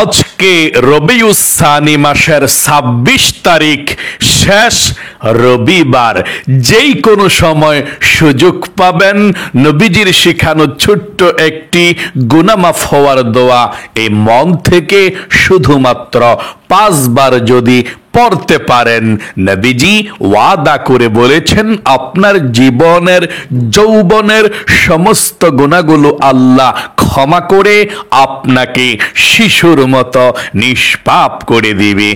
আজকে রবিউস সানি মাসের ২৬ তারিখ, শেষ রবিবার। যেই কোনো সময় সুযোগ পাবেন নবীজির শিখানো ছোট্ট একটি গুনাহ মাফ হওয়ার দোয়া এই মন থেকে শুধুমাত্র ৫ বার যদি পড়তে পারেন, নবীজি ওয়াদা করে বলেছেন আপনার জীবনের যৌবনের সমস্ত গুনাহগুলো আল্লাহ ক্ষমা করে আপনাকে শিশুর মতো নিষ্পাপ করে দিবে।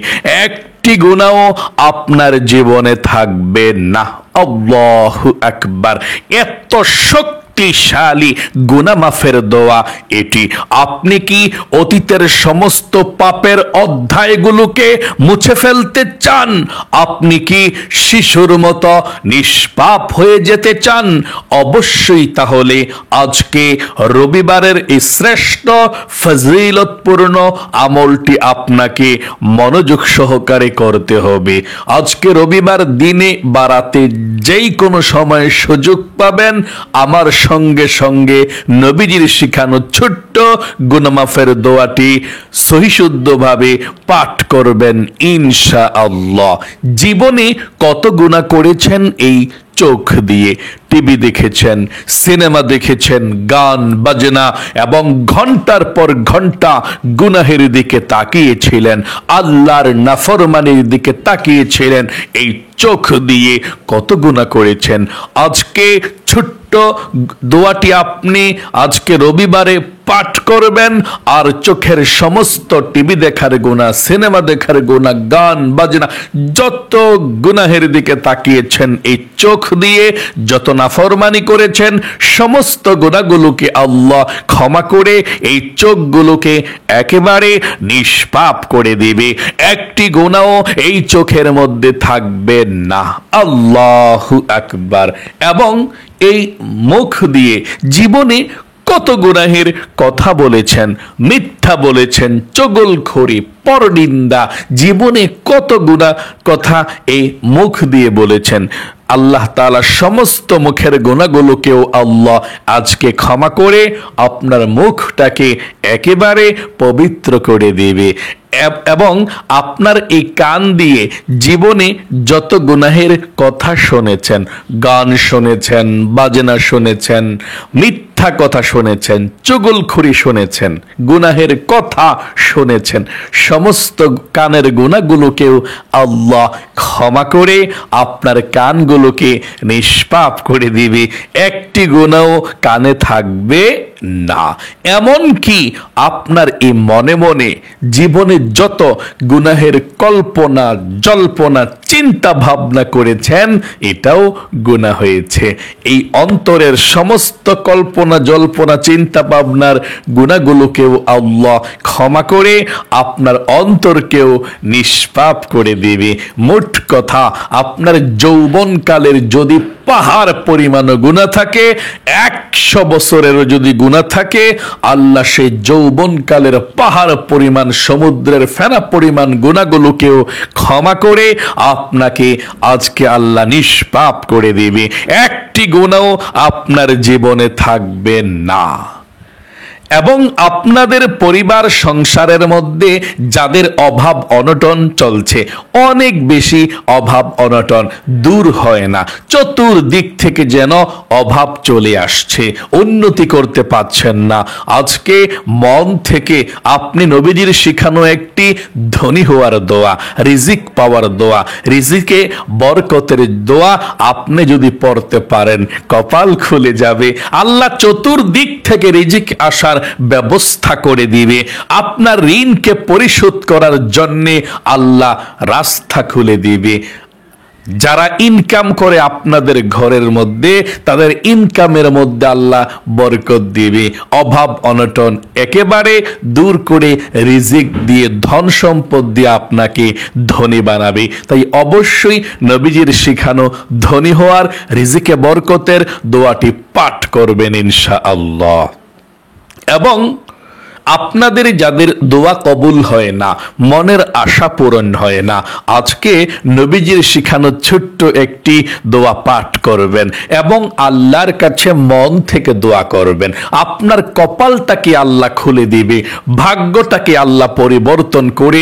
একটি গুনাহও আপনার জীবনে থাকবে না। আল্লাহু আকবার। এত শক্তিশালী গুনাহ মাফের দোয়া এটি। আপনি কি অতীতের সমস্ত পাপের অধ্যায়গুলোকে মুছে ফেলতে চান? আপনি কি শিশুর মতো নিষ্পাপ হয়ে যেতে চান? অবশ্যই তাহলে আজকে রবিবারের এই শ্রেষ্ঠ ফজিলতপূর্ণ আমলটি আপনাকে মনোযোগ সহকারে করতে হবে। আজকে রবিবার দিনে বা রাতে যেই কোনো সময় সুযোগ পাবেন, আমার সঙ্গে সঙ্গে নবীজির শিখানো ছোট্ট গুনাহ মাফের দোয়াটি সহিশুদ্ধভাবে পাঠ করবেন ইনশাআল্লাহ। জীবনে কত গুনাহ করেছেন এই চোখ দিয়ে? টিভি দেখেছেন, সিনেমা দেখেছেন, গান বাজনা এবং ঘন্টার পর ঘন্টা গুনাহের দিকে তাকিয়েছিলেন, আল্লাহর নাফরমানির দিকে তাকিয়েছিলেন। এই চোখ দিয়ে কত গুনাহ করেছেন। আজকে ছোট্ট দোয়াটি আপনি আজকে রবিবারে পাঠ করবেন, আর চোখের সমস্ত টিভি দেখার গুনাহ, সিনেমা দেখার গুনাহ, গান বাজনা, যত গুনাহের দিকে তাকিয়েছেন এই চোখ দিয়ে, যত নাফরমানি করেছেন, সমস্ত গুনাহগুলোকে আল্লাহ ক্ষমা করে এই চোখগুলোকে একেবারে নিষ্পাপ করে দিবে। একটি গুনাহও এই চোখের মধ্যে থাকবে না। আল্লাহু আকবার। এবং এই মুখ দিয়ে জীবনে কত গুনাহের কথা বলেছেন, মিথ্যা বলেছেন, চগলখড়ি, পরনিন্দা, জীবনে কত গুনাহ কথা এই মুখ দিয়ে বলেছেন। আল্লাহ তাআলা সমস্ত মুখের গুনাহগুলোকেও আল্লাহ আজকে ক্ষমা করে আপনার মুখটাকে একেবারে পবিত্র করে দেবে। এবং আপনার এই কান দিয়ে জীবনে যত গুনাহের কথা শুনেছেন, গান শুনেছেন, বাজনা শুনেছেন, মিথ্যা কথা শুনেছেন, চুগলখড়ি শুনেছেন, গুনাহের কথা শুনেছেন, সমস্ত কানের গুনাহগুলোকেও আল্লাহ ক্ষমা করে আপনার কানগুলোকে নিষ্পাপ করে দিবে। একটি গুনাহও কানে থাকবে না। এমন কি আপনার এই মনে মনে জীবনে যত গুনাহের কল্পনা জল্পনা চিন্তা ভাবনা করেছেন, এটাও গুনাহ হয়েছে। এই অন্তরের সমস্ত কল্পনা জল্পনা চিন্তা ভাবনার গুনাহগুলোকেও আল্লাহ ক্ষমা করে আপনার অন্তরকেও নিষ্পাপ করে দেবে। মোট কথা, আপনার যৌবনকালের যদি পাহাড় পরিমাণ গুনাহ থাকে, ১০০ বছরেরও যদি গুনাহ থাকে, আল্লাহ সেই যৌবনকালের পাহাড় পরিমাণ, সমুদ্রের ফেনা পরিমাণ গুনাহগুলোকেও ক্ষমা করে আপনাকে আজকে আল্লাহ নিষ্পাপ করে দেবে। একটি গুনাহ আপনার জীবনে থাকবে না। এবং আপনাদের পরিবার সংসারের মধ্যে যাদের অভাব অনটন চলছে, অনেক বেশি অভাব অনটন দূর হয় না, চতুর্দিক থেকে যেন অভাব চলে আসছে, উন্নতি করতে পারছেন না, আজকে মন থেকে আপনি নবীজির শিখানো একটি ধনী হওয়ার দোয়া, রিজিক পাওয়ার দোয়া, রিজিকে বরকতের দোয়া আপনি যদি পড়তে পারেন, কপাল খুলে যাবে। আল্লাহ চতুর্দিক থেকে রিজিক আসার ব্যবস্থা করে দিবে। আপনার ঋণকে পরিশোধ করার জন্য আল্লাহ রাস্তা খুলে দিবে। যারা ইনকাম করে আপনাদের ঘরের মধ্যে, তাদের ইনকামের মধ্যে আল্লাহ বরকত দিবে, অভাব অনটন একেবারে দূর করে রিজিক দিয়ে, ধন সম্পদ দিয়ে আপনাকে ধনী বানাবে। তাই অবশ্যই নবীজির শিখানো ধনী হওয়ার, রিজিকে বরকতের দোয়াটি পাঠ করবেন ইনশাআল্লাহ। এবং আপনাদের যাদের দোয়া কবুল হয় না, মনের আশা পূরণ হয় না, আজকে নবীজির শিখানো ছোট্ট একটি দোয়া পাঠ করবেন এবং আল্লাহর কাছে মন থেকে দোয়া করবেন। আপনার কপালটাকে আল্লাহ খুলে দিবে, ভাগ্যটাকে আল্লাহ পরিবর্তন করে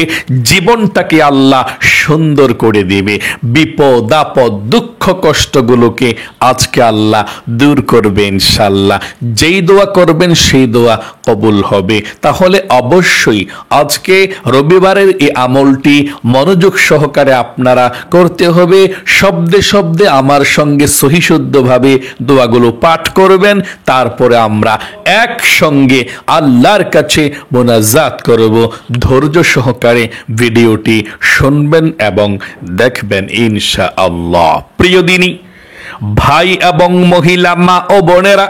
জীবনটাকে আল্লাহ সুন্দর করে দিবে। বিপদ আপদ দুঃখ কষ্টগুলোকে আজকে আল্লাহ দূর করবে ইনশাআল্লাহ। যেই দোয়া করবেন সেই দোয়া কবুল হবে। তাহলে অবশ্যই আজকে রবিবারের এই আমলটি মনোযোগ সহকারে আপনারা করতে হবে। শব্দে শব্দে আমার সঙ্গে সহিশুদ্ধভাবে দোয়াগুলো পাঠ করবেন। তারপরে আমরা একসঙ্গে আল্লাহর কাছে মোনাজাত করব। ধৈর্য সহকারে ভিডিওটি শুনবেন এবং দেখবেন ইনশাআল্লাহ। প্রিয় দিনী ভাই এবং মহিলা, মা ও বোনেরা,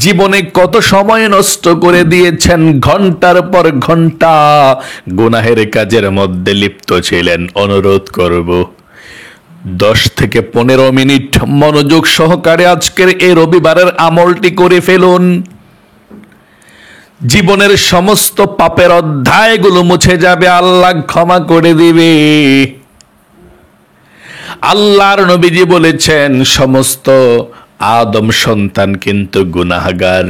জীবনে কত সময় নষ্ট করে দিয়েছেন, ঘন্টার পর ঘন্টা গুনাহের কাজের মধ্যে লিপ্ত ছিলেন। অনুরোধ করব 10 থেকে 15 মিনিট মনোযোগ সহকারে আজকের এই রবিবারের আমলটি করে ফেলুন। জীবনের সমস্ত পাপের অধ্যায়গুলো মুছে যাবে, আল্লাহ ক্ষমা করে দিবে। আল্লাহর নবীজি বলেছেন সমস্ত আদম সন্তান কিন্তু গুনাহগার।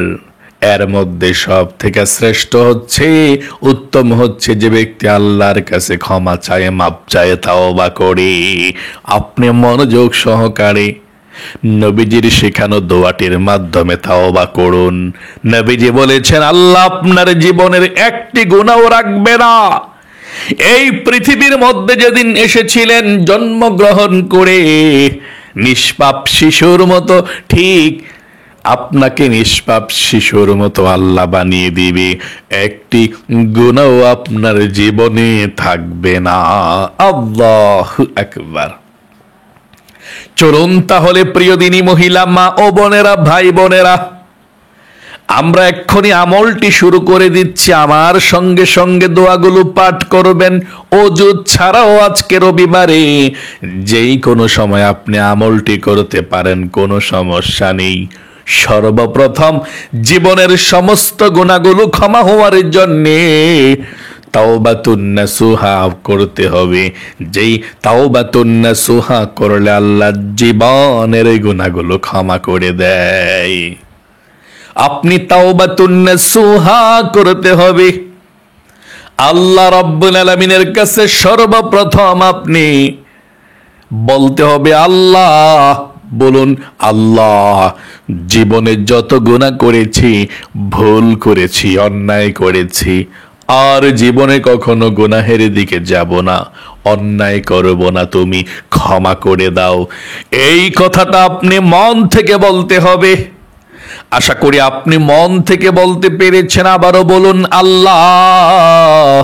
এর মধ্যে সব থেকে শ্রেষ্ঠ হচ্ছে, উত্তম হচ্ছে যে ব্যক্তি আল্লাহর কাছে ক্ষমা চায়, মাপ চায়, তাওবা করে। আপনি মনোযোগ সহকারে নবীজির শেখানো দোয়াটির মাধ্যমে তাওবা করুন। নবীজি বলেছেন আল্লাহ আপনার জীবনের একটি গুনাহও রাখবে না। এই পৃথিবীর মধ্যে যেদিন এসেছিলেন জন্মগ্রহণ করে নিষ্পাপ শিশুর মতো, ঠিক আপনাকে নিষ্পাপ শিশুর মতো আল্লাহ বানিয়ে দিবে। একটি গুনাহও আপনার জীবনে থাকবে না। আল্লাহু আকবার। চলুন তাহলে প্রিয় দিনী মহিলা, মা ও বোনেরা, ভাই বোনেরা, আমরা এক্ষুনি আমলটি শুরু করে দিচ্ছি। আমার সঙ্গে সঙ্গে দোয়াগুলো পাঠ করবেন। ওযু ছাড়াও আজকে রবিবারে যেই কোনো সময় আপনি আমলটি করতে পারেন, কোনো সমস্যা নেই। সর্বপ্রথম জীবনের সমস্ত গুনাহগুলো ক্ষমা হওয়ার জন্যে তাওবাতুন নাসুহা করতে হবে। যেই তাওবাতুন নাসুহা করলে আল্লাহ জীবনের গুনাহগুলো ক্ষমা করে দেয়। আপনি তাওবাতুন নাসুহা করতে হবে। আল্লাহ রাব্বুল আলামিনের কাছে সর্বপ্রথম আপনি বলতে হবে আল্লাহ, বলুন আল্লাহ, জীবনে যত গুনাহ করেছি, ভুল করেছি, অন্যায় করেছি, আর জীবনে কখনো গুনাহের দিকে যাব না, অন্যায় করব না, তুমি ক্ষমা করে দাও। এই কথাটা আপনি মন থেকে বলতে হবে। আশা করি আপনি মন থেকে বলতে পেরেছেন। আবারও বলুন আল্লাহ,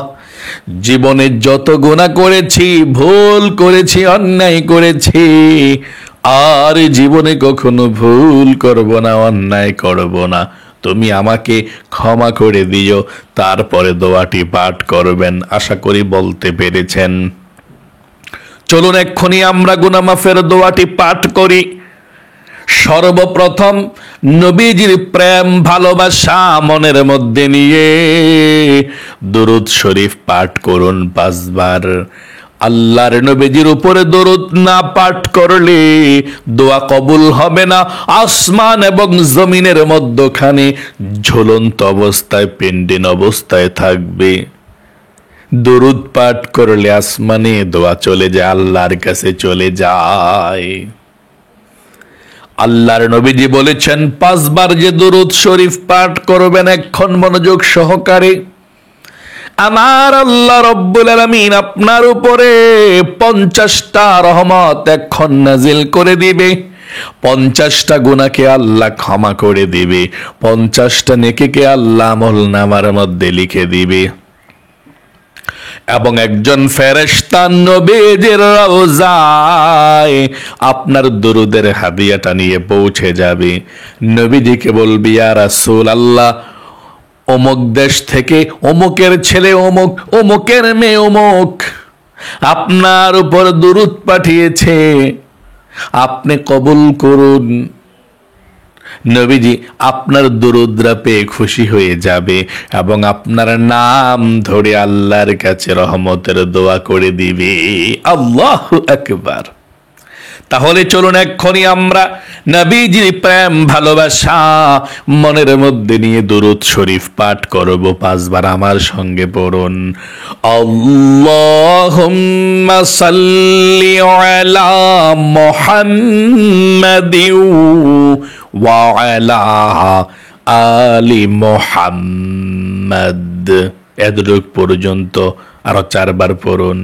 জীবনে যত গুনাহ করেছি, ভুল করেছি, অন্যায় করেছি, আর জীবনে কখনো ভুল করব না, অন্যায় করব না, তুমি আমাকে ক্ষমা করে দিও। তারপরে দোয়াটি পাঠ করবেন। আশা করি বলতে পেরেছেন। চলুন এক্ষুনি আমরা গুনাহ মাফের দোয়াটি পাঠ করি। সর্বপ্রথম নবীজির প্রেম ভালোবাসা মনের মধ্যে নিয়ে দুরূদ শরীফ পাঠ করুন 5 বার। আল্লাহর নবীজির উপরে দরুদ না পাঠ করলে দোয়া কবুল হবে না। আসমান এবং জমিনের মধ্যখানে ঝুলন্ত অবস্থায়, পেন্ডিং অবস্থায় থাকবে। দরুদ পাঠ করলে আসমানে দোয়া চলে যায়, আল্লাহর কাছে চলে যায়। আল্লাহর নবীজি বলেছেন 5 বার যে দরুদ শরীফ পাঠ করবেন, এখন মনোযোগ সহকারে, আমার আল্লাহ রব্বুল আলামিন আপনার উপরে 50টা রহমত এখন নাজিল করে দিবে। 50টা গুনাহকে আল্লাহ ক্ষমা করে দিবে। 50টা নেকিকে আল্লাহ আমলনামার মধ্যে লিখে দিবে। এবং একজন ফেরেশতা নবীজির রওজায় আপনার দরুদের হাদিয়াটা নিয়ে পৌঁছে যাবে। নবীজিকে বলবি, ইয়া রাসূলুল্লাহ, অমুক দেশ থেকে অমুকের ছেলে অমুক, অমুকের মেয়ে অমুক আপনার উপর দরুদ পাঠিয়েছে, আপনি কবুল করুন। নবীজি আপনার দরুদরা পেয়ে খুশি হয়ে যাবে এবং আপনার নাম ধরে আল্লাহর কাছে রহমতের দোয়া করে দিবে। আল্লাহু আকবার। তাহলে চলুন এক্ষুনি আমরা নবীজির প্রেম ভালোবাসা মনের মধ্যে নিয়ে দুরূদ শরীফ পাঠ করব 5 বার। আমার সঙ্গে পড়ুন, আল্লাহুম্মা সাল্লি আলা মুহাম্মাদিন ওয়া আলা আলি মুহাম্মাদ। এতটুক পর্যন্ত আরো 4 বার পড়ুন,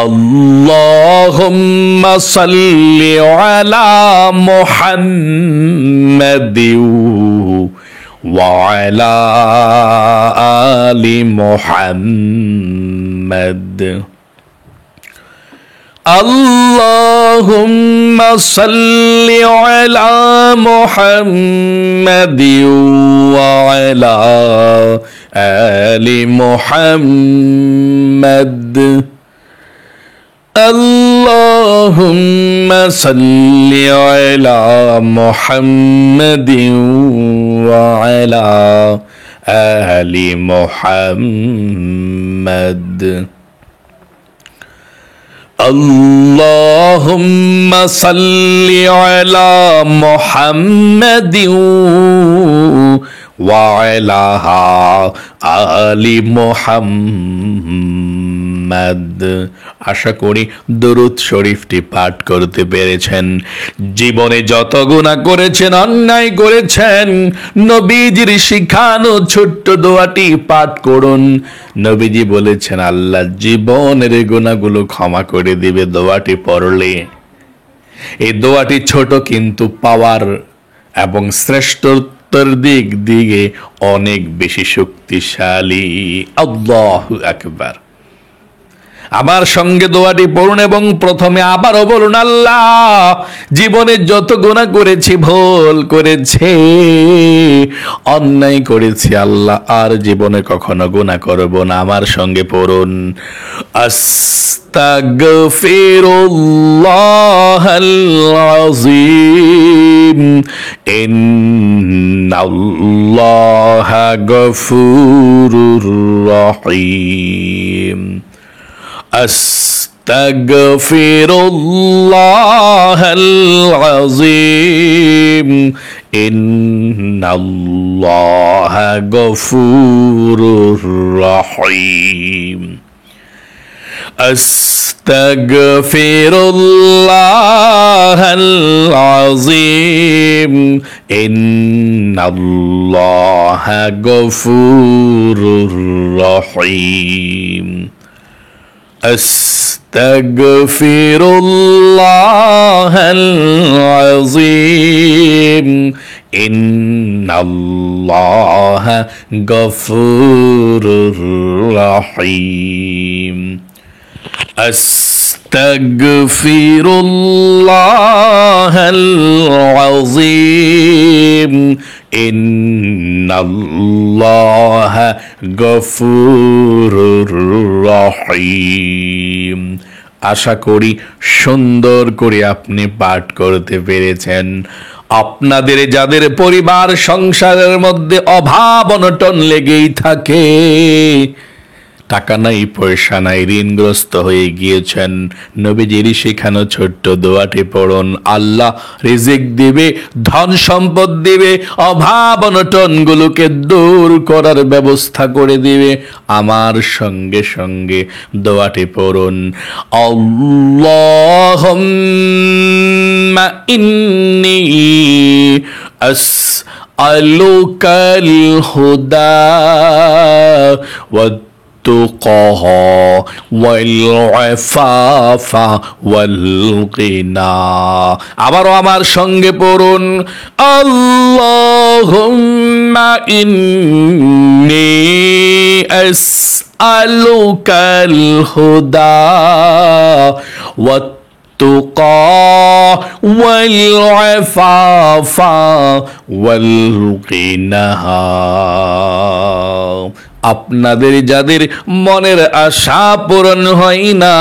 আল্লাহুম্মা সাল্লি আলা মুহাম্মাদিন ওয়া আলা আলি মুহাম্মাদ। আল্লাহুম্মা সাল্লি আলা মুহাম্মাদিন ওয়া আলা আলি মুহাম্মাদ। আল্লাহুম্মা সাল্লি আলা মুহাম্মাদিন ওয়া আলা আলি মুহাম্মাদ। আল্লাহুম্মা সাল্লি আলা মুহাম্মাদিন ওয়া আলা আলি মুহাম্মাদ। আশা করি দরুদ শরীফটি পাঠ করতে পেরেছেন। জীবনে যত গুনাহ করেছেন, অন্যায় করেছেন, নবীজির শিখানো ছোট্ট দোয়াটি পাঠ করুন। নবীজি বলেছেন আল্লাহ জীবনের গুনাহগুলো ক্ষমা করে দিবে দোয়াটি পড়লে। এই দোয়াটি ছোট কিন্তু পাওয়ার এবং শ্রেষ্ঠত্বের দিক দিয়ে অনেক বেশি শক্তিশালী। আল্লাহু আকবার। আমার সঙ্গে দোয়াটি পড়ুন এবং প্রথমে আবারও বলুন, আল্লাহ জীবনে যত গুনাহ করেছি, ভুল করেছি, অন্যায় করেছি, আল্লাহ আর জীবনে কখনো গুনাহ করব না। আমার সঙ্গে পড়ুন, আস্তাগফিরুল্লাহাল আযীম ইন্নাল্লাহা গফুরুর রহিম। আস্তাগফিরুল্লাহাল আযীম ইন্নাল্লাহা গফুরুর রহিম। আস্তাগফিরুল্লাহাল আযীম ইন্নাল্লাহা গফুরুর রহিম। আস্তাগফিরুল্লাহাল আযীম ইন্নাল্লাহা গফুরুর রহিম। আস্তাগফিরুল্লাহাল আযীম ইন্নাল্লাহা গফুরুর রহিম। আশা করি সুন্দর করে আপনি পাঠ করতে পেরেছেন। আপনাদের যাদের পরিবার সংসারের মধ্যে অভাব অনটন লেগেই থাকে, টাকা নাই, পয়সা নাই, ঋণগ্রস্ত হয়ে গিয়েছেন, নবীজির শেখানো ছোট্ট দোয়াটি পড়ুন। আল্লাহ রিজিক দিবে, ধন সম্পদ দিবে, অভাব অনটন গুলোকে দূর করার ব্যবস্থা করে দিবে। আমার সঙ্গে সঙ্গে দোয়াটি পড়ুন, আল্লাহুম্মা ইন্নী আসআলুকাল হুদা والتقى والعفاف والغنى। আবারও আমার সঙ্গে পড়ুন, আল্লাহুম্মা ইন্নী আসআলুকাল হুদা والتقى والعفاف والغنى আপনাদের যাদের মনের আশা পূরণ হয় না,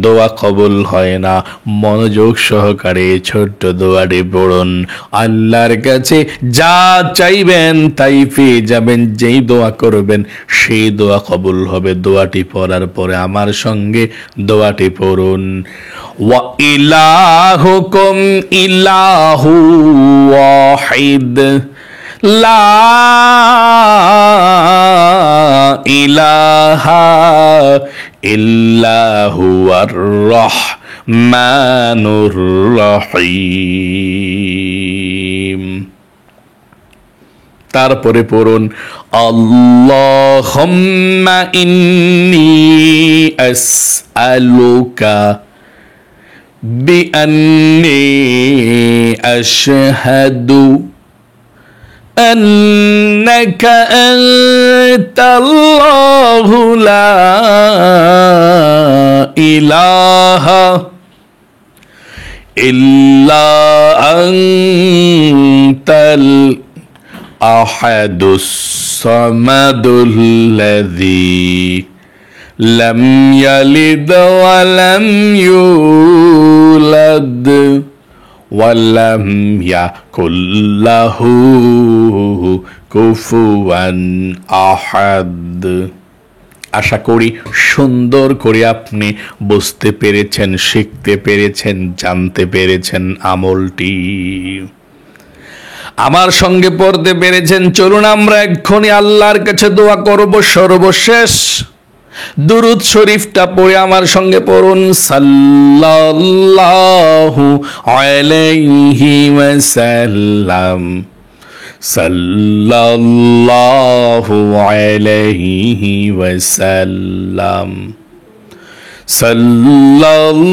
দোয়া কবুল হয় না, মনোযোগ সহকারে ছোট্ট দোয়াটি পড়ুন। আল্লাহর কাছে যা চাইবেন তাই পেয়ে যাবেন। যেই দোয়া করবেন সেই দোয়া কবুল হবে। দোয়াটি পড়ার পরে আমার সঙ্গে দোয়াটি পড়ুন। ওয়া ইলাহুকুম ইলাহু ওয়াহিদ লা ইলাহা ইল্লা হুয়ার রহমানুর রহিম। তারপরে পড়ুন আল্লাহুম্মা ইন্নী আসআলুকা বিআন্নী আশহাদু أنك أنت الله لا إله إلا أنت الأحد الصمد الذي لم يلد ولم يولد ওয়ালাম ইয়াকুল লাহু কুফুয়ান আহাদ। আশা করি সুন্দর করে আপনি বুঝতে পেরেছেন, শিখতে পেরেছেন, জানতে পেরেছেন আমলটি। আমার সঙ্গে পড়তে পেরেছেন। চলুন আমরা এক্ষুনি আল্লাহর কাছে দোয়া করব। সর্বশেষ দুরুদ শরীফটা পড়ে আমার সঙ্গে পড়ুন। সাল্লাল্লাহু আলাইহি ওয়াসাল্লাম, সাল্লাল্লাহু আলাইহি ওয়াসাল্লাম,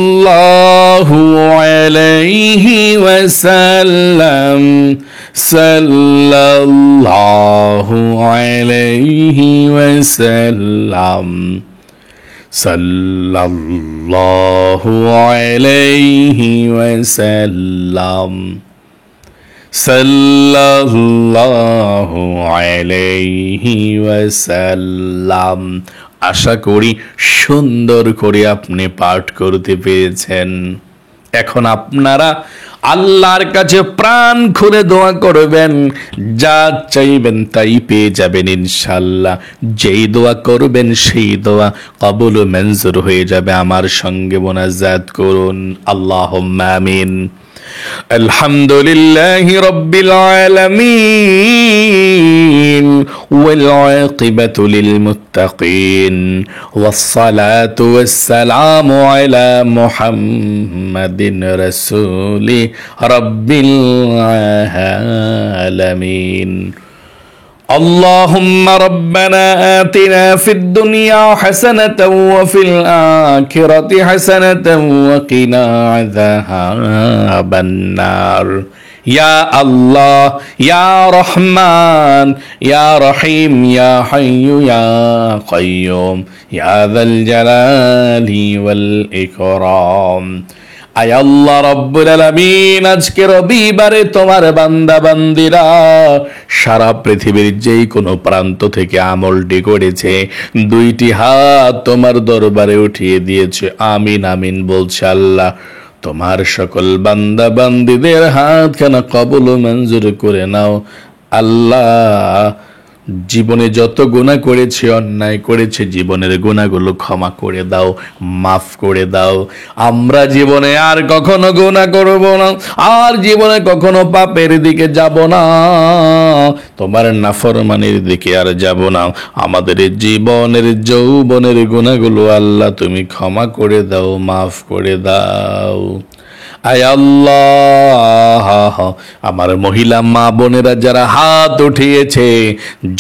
সাল্লাল্লাহু আলাইহি ওয়াসাল্লাম, সাল্লাল্লাহু আলাইহি ওয়াসাল্লাম, সাল্লাল্লাহু আলাইহি ওয়াসাল্লাম, সাল্লাল্লাহু আলাইহি ওয়াসাল্লাম। আশা করি সুন্দর করে আপনি পাঠ করতে পেরেছেন। এখন আপনারা আল্লাহর কাছে প্রাণ খুলে দোয়া করবেন, যা চাইবেন তাই পেয়ে যাবেন ইনশাআল্লাহ। যেই দোয়া করবেন সেই দোয়া কবুল ও মঞ্জুর হয়ে যাবে। আমার সঙ্গে মোনাজাত করুন। আল্লাহুম্মা আমিন। আলহামদুলিল্লাহি রাব্বিল আলামিন ওয়াল আকিবাতু লিল মুত্তাকিন ওয়াস সালাতু ওয়াস সালামু আলা মুহাম্মাদিন রাসূলি রাব্বিল আলামিন। اللهم ربنا آتنا في الدنيا حسنة وفي الآخرة حسنة وقنا عذاب النار। يا الله يا رحمن يا رحيم يا حي يا قيوم يا ذا الجلال والإكرام। আয় আল্লাহ রব্বুল আলামিন, আজকে রবিবারে তোমার বান্দা বান্দিরা সারা পৃথিবীর যেই কোনো প্রান্ত থেকে আমলটি করেছে, দুইটি হাত তোমার দরবারে উঠিয়ে দিয়েছে। আমিন আমিন বলছে। আল্লাহ তোমার সকল বান্দা বান্দিদের হাতখানা কবুল ও মঞ্জুর করে নাও। আল্লাহ জীবনে যত গুনাহ করেছে, অন্যায় করেছে, জীবনের গুনাহগুলো ক্ষমা করে দাও, মাফ করে দাও। আমরা জীবনে আর কখনো গুনাহ করব না, আর জীবনে কখনো পাপের দিকে যাব না, তোমার নাফরমানির দিকে আর যাব না। আমাদের জীবনের যৌবনের গুনাহগুলো আল্লাহ তুমি ক্ষমা করে দাও, মাফ করে দাও। আয় আল্লাহ, আমার মহিলা মা বোনেরা যারা হাত উঠিয়েছে,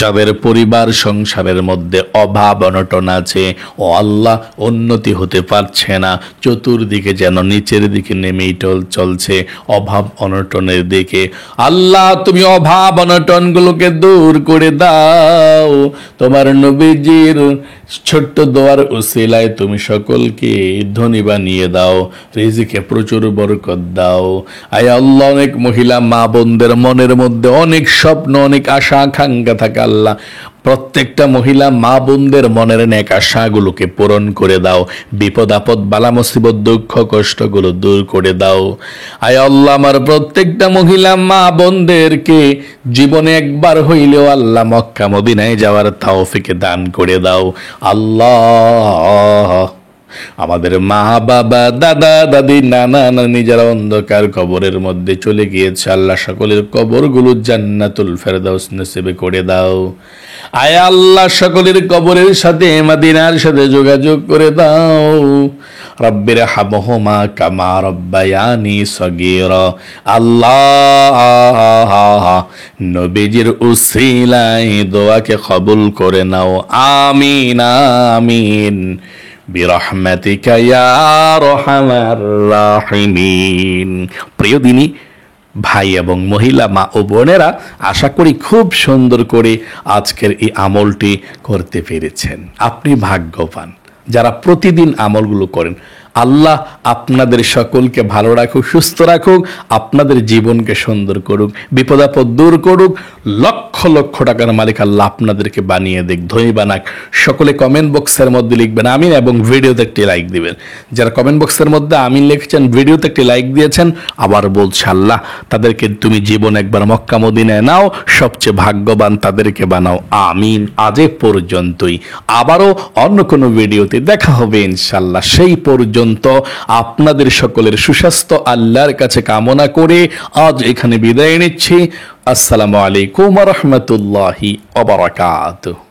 যাদের পরিবার সংসারের মধ্যে অভাব অনটন আছে, ও আল্লাহ উন্নতি হতে পারছে না, চতুর্দিকে যেন নিচের দিকে নেমেই চলছে অভাব অনটনের দিকে। আল্লাহ তুমি অভাব অনটনগুলোকে দূর করে দাও। তোমার নবীজির ছোট্ট দোয়ার উসিলায় তুমি সকলকে ধনী বানিয়ে দাও, রিজিকে প্রচুর বরকত বরকত দাও। আয় আল্লাহ, অনেক মহিলা মা বোনদের মনের মধ্যে অনেক স্বপ্ন, অনেক আশা আকাঙ্ক্ষা থাকে আল্লাহ, প্রত্যেকটা মহিলা মা বোনদের মনের নেক আশাগুলোকে পূরণ করে দাও। বিপদ আপদ বালা মুসিবত দুঃখ কষ্টগুলো দূর করে দাও। আয় আল্লাহ, আমার প্রত্যেকটা মহিলা মা বোনদেরকে জীবনে একবার হইলেও আল্লাহ মক্কা মদিনায় যাওয়ার তৌফিক দান করে দাও। আল্লাহ, আমাদের মা বাবা দাদা দাদি নানা নানি যারা অন্ধকার কবরের মধ্যে চলে গিয়েছে আল্লাহ, সকলের কবরগুলো জান্নাতুল ফেরদাউস নসিব করে দাও। আয় আল্লাহ, সকলের কবরের সাথে মদিনার সাথে যোগাযোগ করে দাও। রব্বির হামহুমা কামা রব্বায়ানি সগীরা। আল্লাহ, নবীজির উসিলায় দোয়াকে কবুল করে নাও। আমিন আমিন বিরহমাতিকা ইয়া আরহামার রাহিমিন। প্রিয় দিনী ভাই এবং মহিলা মা ও বোনেরা, আশা করি খুব সুন্দর করে আজকের এই আমলটি করতে পেরেছেন। আপনি ভাগ্যবান যারা প্রতিদিন আমলগুলো করেন। আল্লাহ আপনাদের সকলকে ভালো রাখুক, সুস্থ রাখুক, আপনাদের জীবনকে সুন্দর করুক, বিপদ আপদ দূর করুক। লক্ষ লক্ষ টাকার মালিক আল্লাহ আপনাদেরকে বানিয়ে দেখ, ধনী বানাক। সকলে কমেন্ট বক্সের মধ্যে লিখবেন আমিন এবং ভিডিওতে একটি লাইক দিবেন। যারা কমেন্ট বক্সের মধ্যে আমিন লিখেছেন, ভিডিওতে একটি লাইক দিয়েছেন, আবার বলছে আল্লাহ তাদেরকে তুমি জীবন একবার মক্কা মদিনায় নাও, সবচেয়ে ভাগ্যবান তাদেরকে বানাও। আমিন। আজ এ পর্যন্তই, আবারও অন্য কোনো ভিডিওতে দেখা হবে ইনশাল্লাহ। সেই পর্যন্ত আপনাদের সকলের সুস্বাস্থ্য আল্লাহর কাছে কামনা করে আজ এখানে বিদায় নিচ্ছি। আসসালামু আলাইকুম ওয়া রাহমাতুল্লাহি ওয়া বারাকাতুহু।